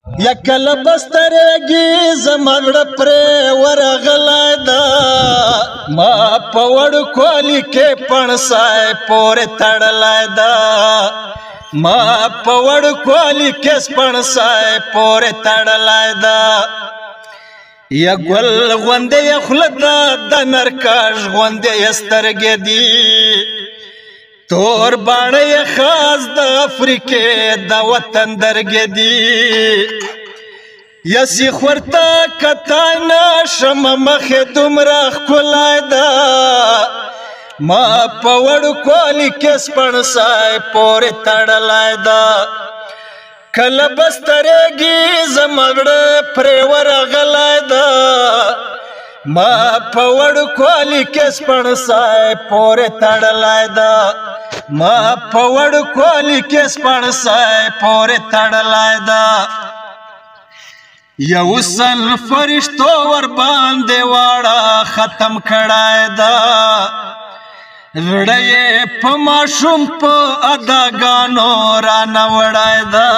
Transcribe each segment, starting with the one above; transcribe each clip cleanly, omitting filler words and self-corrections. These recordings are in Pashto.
یکل بسترګي زمړ پر ورغلای دا ما پوړ کولی کې پړسای پورې تړلای دا ما پوړ کولی کې پړسای پورې تړلای دا یا ګل غوندې خلدا د نرکاش غوندې سترګې دی تور باڼه خاص د افریقې د وطن درګې دی یسی خورتا کتای نشم مخې دومره ښکلی ده ما په وړو کولي کې سپڼسای پورې تړلی ده کله به سترګې زما زړه پرې ورغلی ده ما په وړو کولي کې سپڼسای پورې تړلی ده ما په وړو کولي کې سپڼسای پورې تړلی ده یو سل فرشتو ور باندې واړه ختم کړای دا زړه په ماشوم په اداګانو رانه وړای دا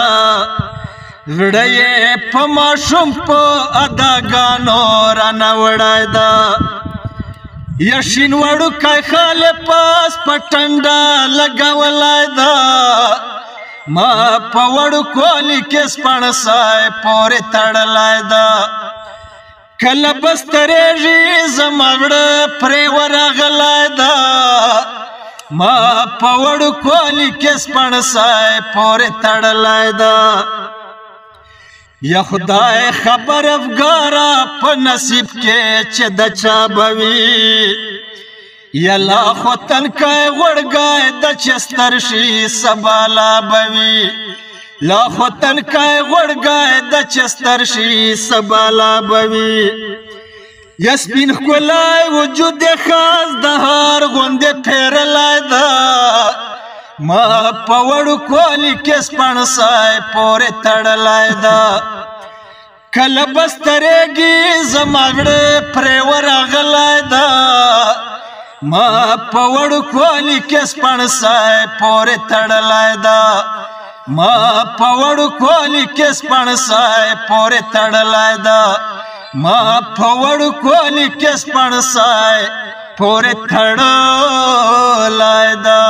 زړه په ماشوم په اداګانو رانه وړای دا یشین وړو کای خاله پاس پټنډا لګولای دا ما په وړو کولي کې سپڼسای پورې تړلی ده کله به سترېږي زما زړه پرې ورغلی ده ما په وړو کولي کې سپڼسای پورې تړلی ده یا خدای خبر افګاره په نصیب کې چې د چا به وي یا لا خو تنکی غړګی د چستر شي سبا لا بوي لا خو تنکی غړګی د چستر شي سبا لا بوي یا سپین ښکلی وجود خاص د هار غوندې پېرلی ده ما په وړو کولي کې سپڼسای پورې تړلی ده کله به سترګې زما زړه پرې ورغلی ده ما په وړو کولي کې سپڼسای پورې تړلی ده ما په وړو کولي کې سپڼسای پورې تړلی ده ما په وړو کولي کې سپڼسای پورې تړلی ده